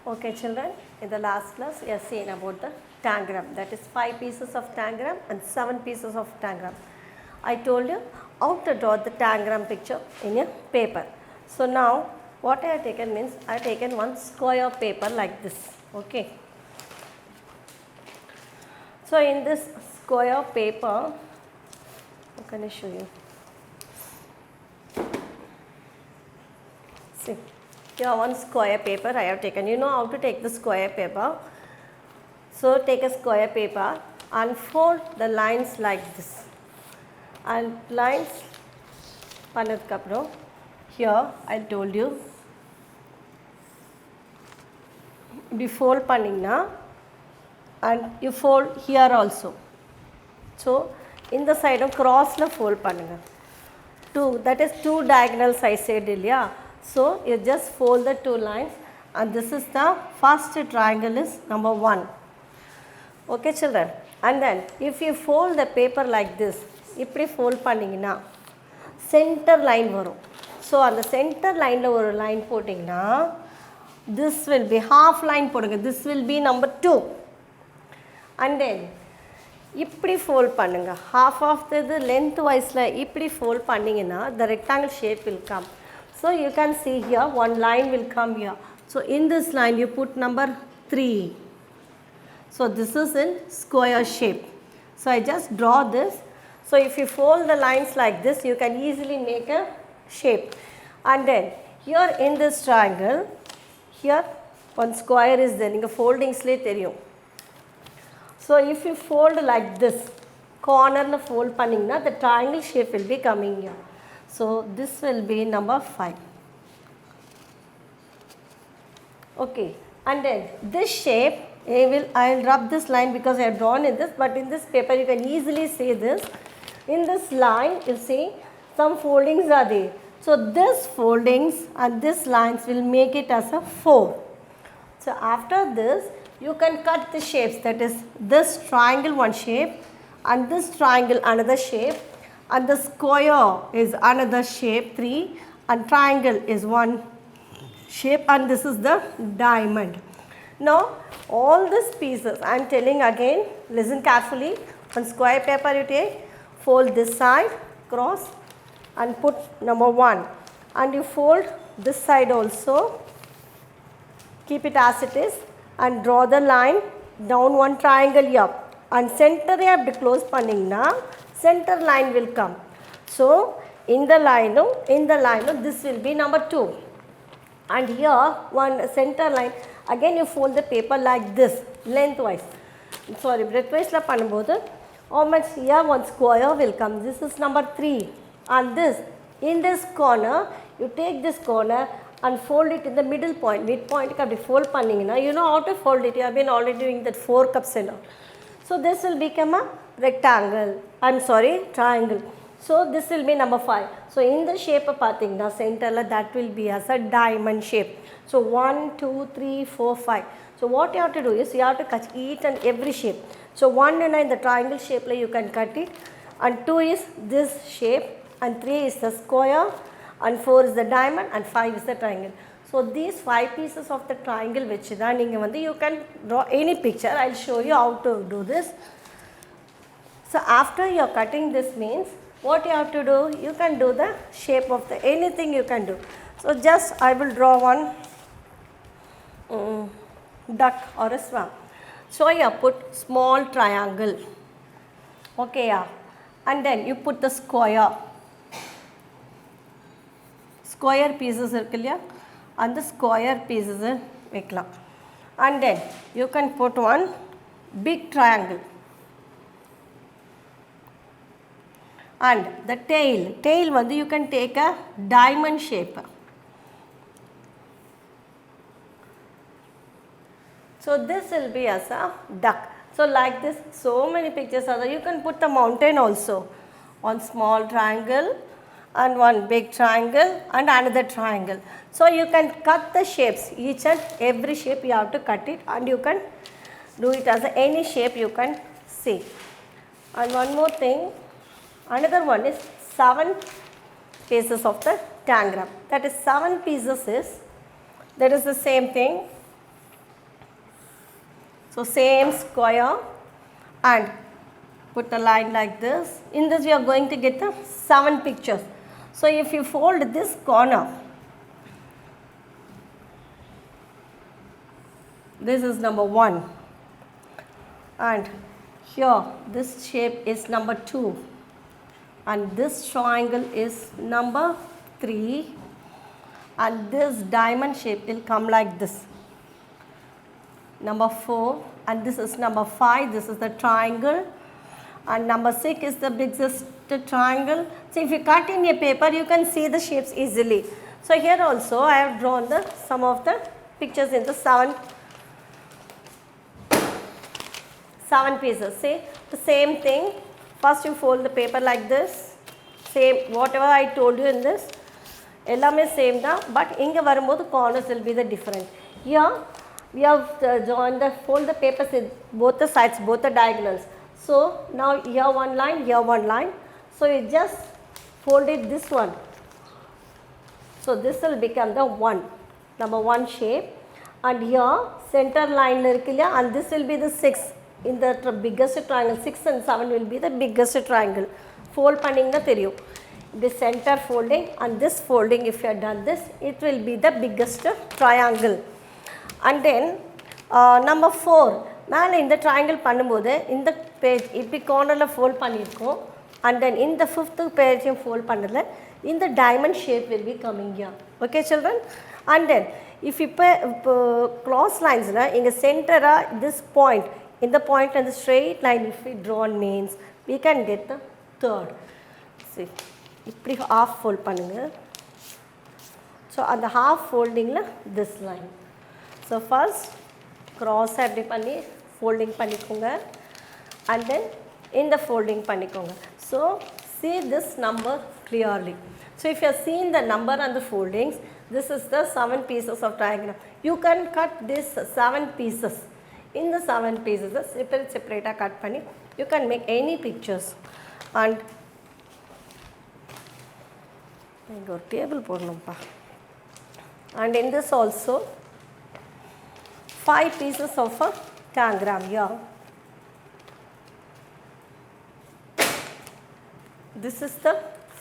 Okay children, in the last class we have seen about the tangram, that is 5 pieces of tangram and 7 pieces of tangram. I told you how to draw the tangram picture in a paper. So now what I have taken means I have taken one square paper like this. Okay. So in this square paper, how can I show you? See, here one square paper I have taken. You know how to take the square paper. So take a square paper and fold the lines like this. And lines பண்ணதுக்கு அப்புறம் here I told you இப்படி fold பண்ணிங்கன்னா and you fold here also. So இந்த சைடும் crossல fold பண்ணுங்க. That is two diagonal sides இல்லையா? So you just fold the two lines and this is the first triangle is number 1. Okay children, and then if you fold the paper like this, இப்படி fold பண்ணிங்கன்னா center line வரும். So அந்த center lineல ஒரு line போட்டிங்கன்னா this will be half line போடுங்க. This will be number 2. And then இப்படி fold பண்ணுங்க. Half of the length wiseல இப்படி fold பண்ணிங்கன்னா the rectangle shape will come. So you can see here one line will come here. So in this line you put number 3. So this is in square shape. So I just draw this. So if you fold the lines like this, you can easily make a shape. And then here in this triangle, here one square is there. You folding slate தெரியும். So if you fold like this, corner la fold பண்ணீங்கன்னா the triangle shape will be coming here. So this will be number 5. Okay, and then this shape I will rub this line because I have drawn in this, but in this paper you can easily see this. In this line you see some foldings are there. So this foldings and this lines will make it as a 4. So after this you can cut the shapes, that is this triangle one shape and this triangle another shape and the square is another shape 3 and triangle is one shape and this is the diamond. Now all these pieces I am telling again, listen carefully. On square paper you take, fold this side cross and put number 1 and you fold this side also, keep it as it is and draw the line down one triangle here and center அப்படி close பண்ணிங்கன்னா center line will come. So in the line this will be number 2 and here one center line again you fold the paper like this lengthwise, sorry breadthwise la பண்ணும்போது how much here one square will come. This is number 3 and this in this corner you take this corner and fold it in the middle point, midpoint ku appdi fold பண்ணீங்கன்னா you know how to fold it. You have been already doing that 4 cups and all. So this will become a rectangle, triangle. So this will be number 5. So in the shape பார்த்தீங்கன்னா centerல that will be as a diamond shape. So 1 2 3 4 5. So what you have to do is you have to cut each and every shape. So 1 in the triangle shape you can cut it and 2 is this shape and 3 is the square and 4 is the diamond and 5 is the triangle. So these 5 pieces of the triangle which தான் நீங்க வந்து you can draw any picture. I will show you how to do this. So after you are cutting this means what you have to do, you can do the shape of the anything you can do. So just I will draw one duck or a swan. So you put small triangle, okay, yeah, and then you put the square pieces irukku illaya and the square pieces வைக்கலாம் and then you can put one big triangle and the tail வந்து you can take a diamond shape. So this will be as a duck. So like this so many pictures are there. You can put the mountain also, one small triangle and one big triangle and another triangle. So you can cut the shapes, each and every shape you have to cut it and you can do it as any shape you can see. And one more thing, another one is 7 pieces of the tangram. That is 7 pieces is, that is the same thing. So same square and put a line like this. In this you are going to get the 7 pictures. So if you fold this corner, this is number 1, and here this shape is number 2, and this triangle is number 3, and this diamond shape will come like this, number 4, and this is number 5, this is the triangle, and number 6 is the biggest triangle. So if you cut in a paper, you can see the shapes easily. So here also I have drawn some of the pictures in the 7 pieces. See, the same thing. First you fold the paper like this. Same, whatever I told you in this, ellame same da, but inga varumbodhu corners will be the different. Here we have fold the papers in both the sides, both the diagonals. So now here one line, here one line. So you just fold it this one. So this will become the number 1 shape. And here center line and this will be the 6 in the biggest triangle. 6 and 7 will be the biggest triangle. Fold panninga theriyum. The center folding and this folding, if you have done this, it will be the biggest triangle. And then number 4, மேலே இந்த triangle பண்ணும்போது இந்த page இப்படி கார்னரில் fold பண்ணியிருக்கோம், and then in the 5th பேஜையும் fold பண்ணதில் இந்த diamond shape will be coming here. Okay children? And then if இப்போ cross linesல இங்கே சென்டராக this point, in the point and the straight line if we drawn means we can get the 3rd. See, இப்படி half fold பண்ணுங்க. So அந்த half foldingல this line. So first cross அப்படி பண்ணி folding பண்ணிக்கோங்க, and then in the folding பண்ணிக்கோங்க. So see this number clearly. So if you have seen the number and the foldings, this is the 7 pieces of triangle. You can cut this 7 pieces. In the 7 pieces, separate cut பண்ணி you can make any pictures. And இங்க ஒரு table போடணும்ப்பா. And in this also 5 pieces of a tangram here. This is the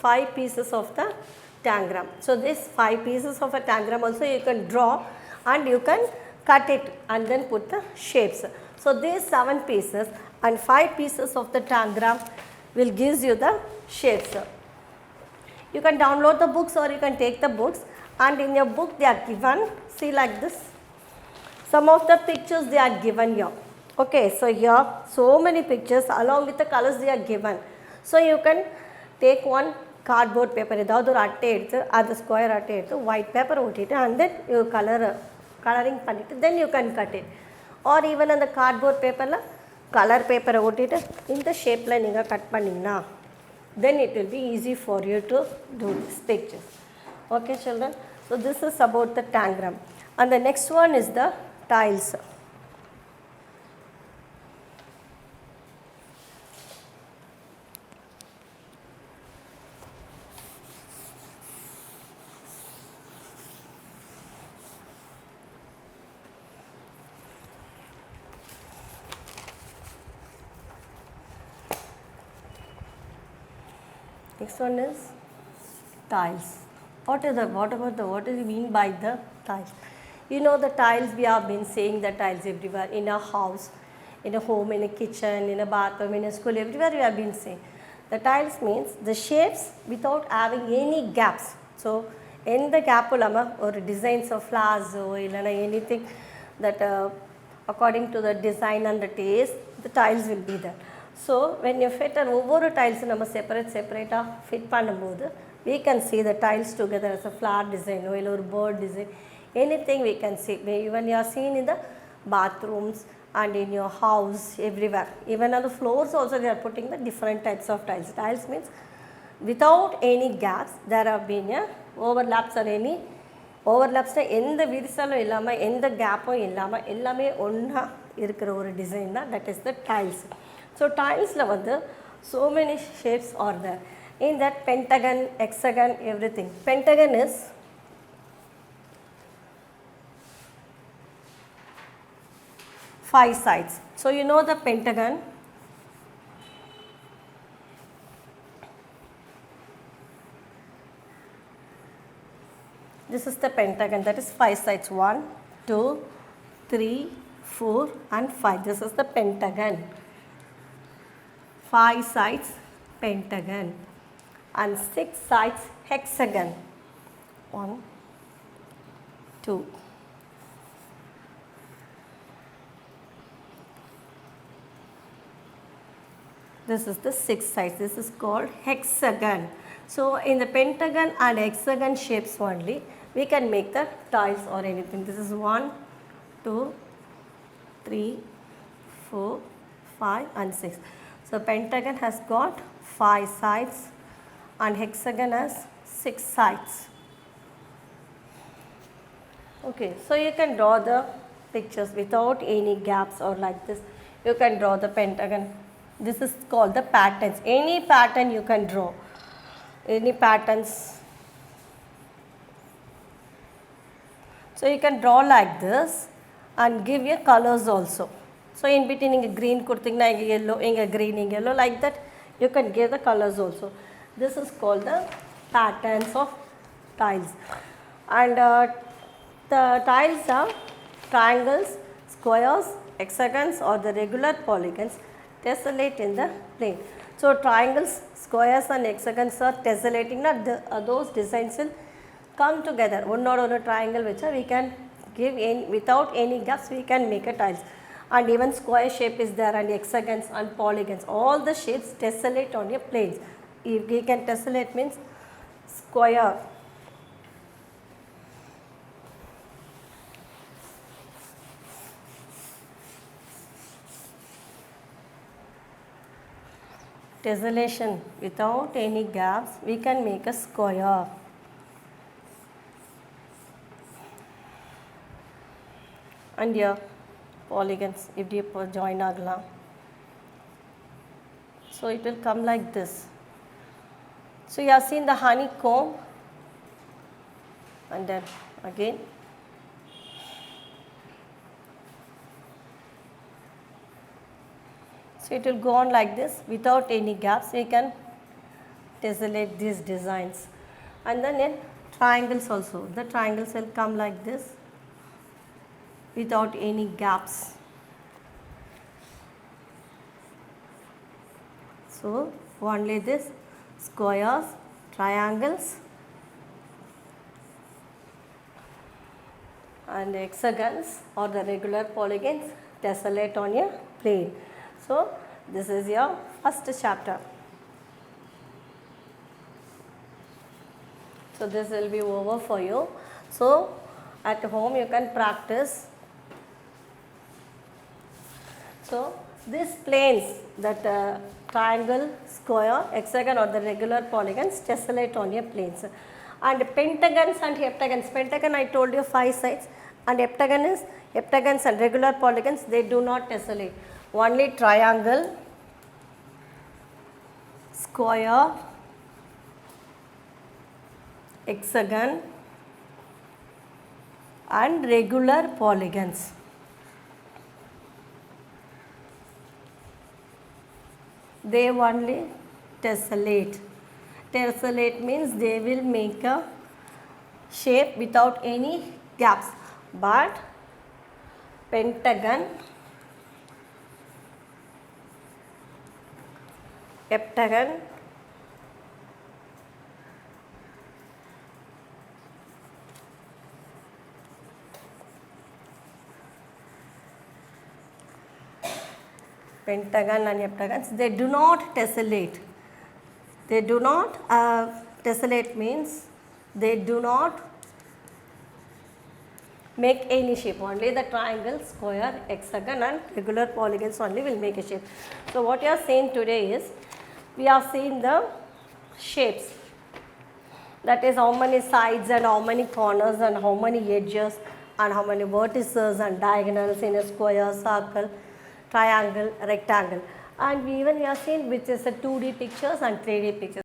5 pieces of the tangram. So this 5 pieces of a tangram also you can draw and you can cut it and then put the shapes. So these 7 pieces and 5 pieces of the tangram will gives you the shapes. You can download the books or you can take the books, and in your book they are given, see like this. Some of the pictures they are given here. Okay, so here so many pictures along with the colors they are given. So you can take one cardboard paper, ஏதாவது ஒரு அட்டை எடுத்து அது square அட்டை எடுத்து white paper ஒட்டிட்டு and then you coloring பண்ணிட்டு then you can cut it. Or even அந்த cardboard paperல color paper ஒட்டிட்டு இந்த ஷேப்ல நீங்க கட் பண்ணீங்கன்னா then it will be easy for you to do these pictures. Okay children, so this is about the tangram. And the next one is the tiles. Next one is tiles. What do you mean by the tiles? You know the tiles, we have been seeing the tiles everywhere, in a house, in a home, in a kitchen, in a bathroom, in a school, everywhere we have been seeing. The tiles means the shapes without having any gaps. So in the gap or designs of flowers or anything that according to the design and the taste, the tiles will be there. So when you fit over tiles separate fit பண்ணும்போது we can see the tiles together as a flower design or bird design, anything we can see. Even you are seen in the bathrooms and in your house, everywhere. Even on the floors also they are putting the different types of tiles. Tiles means without any gaps, there have been overlaps or any overlaps. எந்த விரிசலும் இல்லாமல் எந்த கேப்பும் இல்லாமல் எல்லாமே ஒன்றா இருக்கிற ஒரு design தான், that is the tiles. So tiles so many shapes are there. In that pentagon, hexagon, everything. Pentagon is 5 sides. So you know the pentagon. This is the pentagon, that is 5 sides. 1, 2, 3, 4 and 5. This is the pentagon. 5 sides pentagon and 6 sides hexagon. 1, 2. This is the 6 sides. This is called hexagon. So in the pentagon and hexagon shapes only, we can make the tiles or anything. This is 1, 2, 3, 4, 5 and 6. So pentagon has got 5 sides and hexagon has 6 sides. Okay, so you can draw the pictures without any gaps or like this. You can draw the pentagon. This is called the patterns. Any pattern you can draw. Any patterns. So you can draw like this and give your colors also. So in between inga green kurting inga yellow, inga green, inga yellow, like that you can give the colors also. This is called the patterns of tiles. And the tiles are triangles, squares, hexagons or the regular polygons tessellate in the plane. So triangles, squares and hexagons are tessellating. Those designs will come together. One or one triangle which we can give without any gaps, we can make a tiles. And even square shape is there and hexagons and polygons. All the shapes tessellate on your planes. If we can tessellate means square. Tessellation without any gaps, we can make a square. And here polygons, if you join agla. So it will come like this. So you have seen the honeycomb and then again. So it will go on like this without any gaps. We can tessellate these designs. And then in triangles also. The triangles will come like this without any gaps. So only this squares, triangles and hexagons or the regular polygons tessellate on your plane. So this is your first chapter. So this will be over for you. So at home you can practice. So these planes, that triangle, square, hexagon or the regular polygons tessellate on your planes. And pentagons and heptagons. Pentagon I told you 5 sides and heptagons and regular polygons, they do not tessellate. Only triangle, square, hexagon and regular polygons. They only tessellate. Tessellate means they will make a shape without any gaps. But pentagon, heptagon, pentagon and heptagons, they do not tessellate. They do not tessellate means they do not make any shape. Only the triangle, square, hexagon and regular polygons only will make a shape. So what you are seeing today is, we are seeing the shapes. That is how many sides and how many corners and how many edges and how many vertices and diagonals in a square, circle, triangle, rectangle. And we are seeing which is a 2D pictures and 3D pictures.